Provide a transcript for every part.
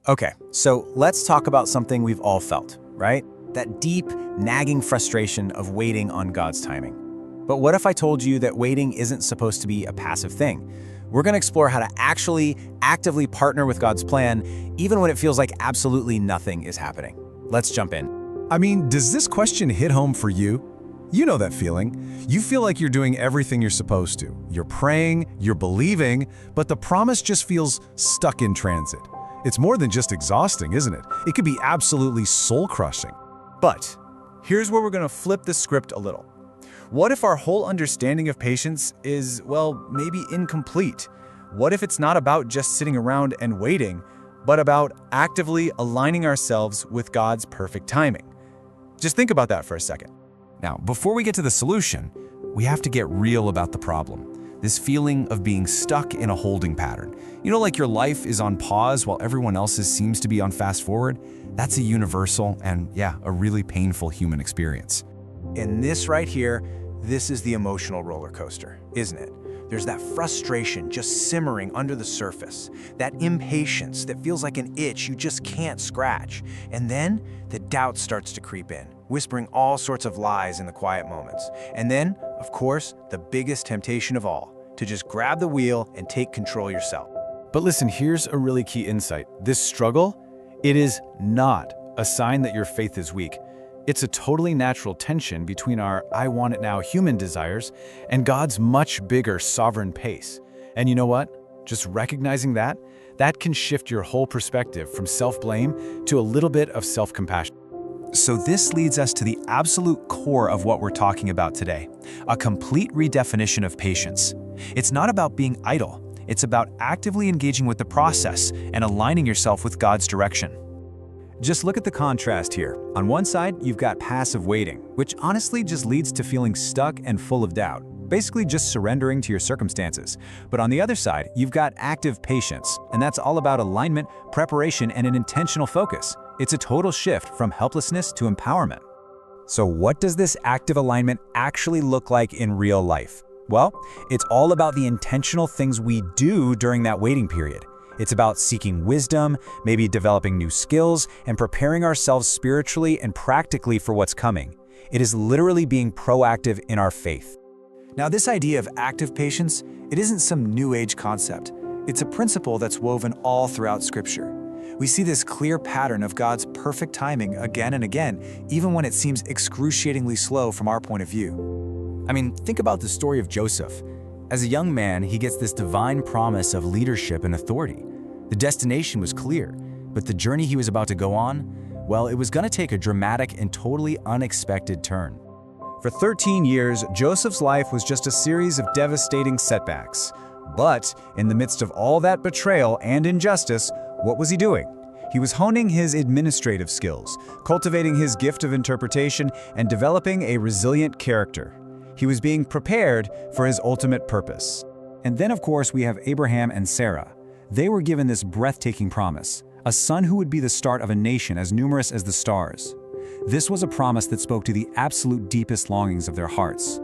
Okay, so let's talk about something we've all felt, right? That deep, nagging frustration of waiting on God's timing. But what if I told you that waiting isn't supposed to be a passive thing? We're going to explore how to actually actively partner with God's plan, even when it feels like absolutely nothing is happening. Let's jump in. I mean, does this question hit home for you? You know that feeling. You feel like you're doing everything you're supposed to. You're praying, you're believing, but the promise just feels stuck in transit. It's more than just exhausting, isn't it? It could be absolutely soul-crushing. But here's where we're going to flip the script a little. What if our whole understanding of patience is, well, maybe incomplete? What if it's not about just sitting around and waiting, but about actively aligning ourselves with God's perfect timing? Just think about that for a second. Now, before we get to the solution, we have to get real about the problem. This feeling of being stuck in a holding pattern. You know, like your life is on pause while everyone else's seems to be on fast forward? That's a universal and, yeah, a really painful human experience. And this right here, this is the emotional roller coaster, isn't it? There's that frustration just simmering under the surface, that impatience that feels like an itch you just can't scratch. And then the doubt starts to creep in, whispering all sorts of lies in the quiet moments. And then, of course, the biggest temptation of all, to just grab the wheel and take control yourself. But listen, here's a really key insight. This struggle, it is not a sign that your faith is weak. It's a totally natural tension between our I want it now human desires and God's much bigger sovereign pace. And you know what? Just recognizing that can shift your whole perspective from self-blame to a little bit of self-compassion. So this leads us to the absolute core of what we're talking about today, a complete redefinition of patience. It's not about being idle. It's about actively engaging with the process and aligning yourself with God's direction. Just look at the contrast here. On one side, you've got passive waiting, which honestly just leads to feeling stuck and full of doubt, basically just surrendering to your circumstances. But on the other side, you've got active patience, and that's all about alignment, preparation, and an intentional focus. It's a total shift from helplessness to empowerment. So what does this active alignment actually look like in real life? Well, it's all about the intentional things we do during that waiting period. It's about seeking wisdom, maybe developing new skills, and preparing ourselves spiritually and practically for what's coming. It is literally being proactive in our faith. Now, this idea of active patience, it isn't some new age concept. It's a principle that's woven all throughout Scripture. We see this clear pattern of God's perfect timing again and again, even when it seems excruciatingly slow from our point of view. I mean, think about the story of Joseph. As a young man, he gets this divine promise of leadership and authority. The destination was clear, but the journey he was about to go on, well, it was going to take a dramatic and totally unexpected turn. For 13 years, Joseph's life was just a series of devastating setbacks. But in the midst of all that betrayal and injustice, what was he doing? He was honing his administrative skills, cultivating his gift of interpretation, and developing a resilient character. He was being prepared for his ultimate purpose. And then, of course, we have Abraham and Sarah. They were given this breathtaking promise, a son who would be the start of a nation as numerous as the stars. This was a promise that spoke to the absolute deepest longings of their hearts.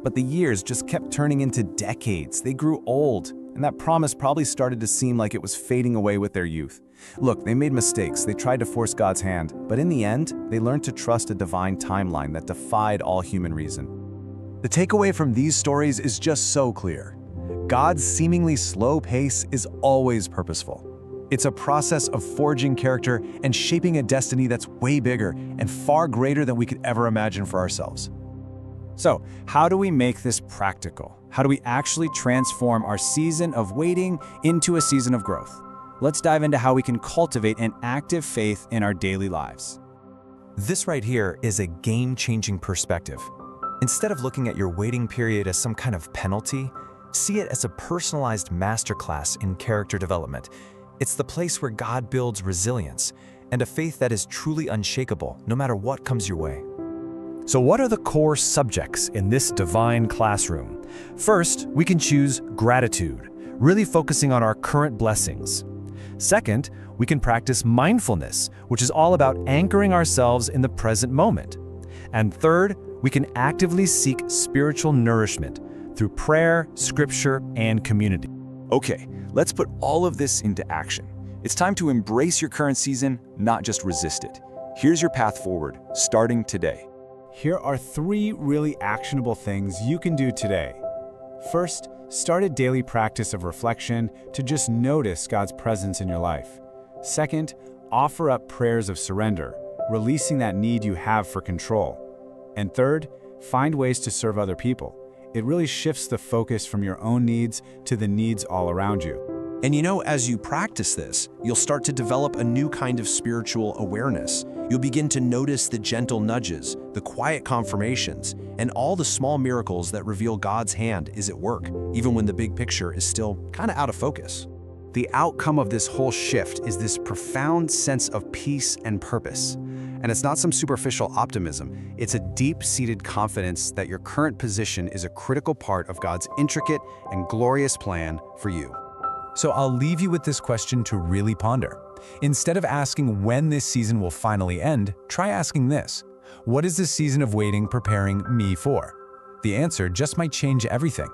But the years just kept turning into decades. They grew old, and that promise probably started to seem like it was fading away with their youth. Look, they made mistakes. They tried to force God's hand, but in the end, they learned to trust a divine timeline that defied all human reason. The takeaway from these stories is just so clear. God's seemingly slow pace is always purposeful. It's a process of forging character and shaping a destiny that's way bigger and far greater than we could ever imagine for ourselves. So, how do we make this practical? How do we actually transform our season of waiting into a season of growth? Let's dive into how we can cultivate an active faith in our daily lives. This right here is a game-changing perspective. Instead of looking at your waiting period as some kind of penalty, see it as a personalized masterclass in character development. It's the place where God builds resilience and a faith that is truly unshakable, no matter what comes your way. So what are the core subjects in this divine classroom? First, we can choose gratitude, really focusing on our current blessings. Second, we can practice mindfulness, which is all about anchoring ourselves in the present moment. And third, we can actively seek spiritual nourishment through prayer, scripture, and community. Okay, let's put all of this into action. It's time to embrace your current season, not just resist it. Here's your path forward, starting today. Here are 3 really actionable things you can do today. First, start a daily practice of reflection to just notice God's presence in your life. Second, offer up prayers of surrender, releasing that need you have for control. And third, find ways to serve other people. It really shifts the focus from your own needs to the needs all around you. And you know, as you practice this, you'll start to develop a new kind of spiritual awareness. You'll begin to notice the gentle nudges, the quiet confirmations, and all the small miracles that reveal God's hand is at work, even when the big picture is still kind of out of focus. The outcome of this whole shift is this profound sense of peace and purpose. And it's not some superficial optimism, it's a deep-seated confidence that your current position is a critical part of God's intricate and glorious plan for you. So I'll leave you with this question to really ponder. Instead of asking when this season will finally end, try asking this: what is this season of waiting preparing me for? The answer just might change everything.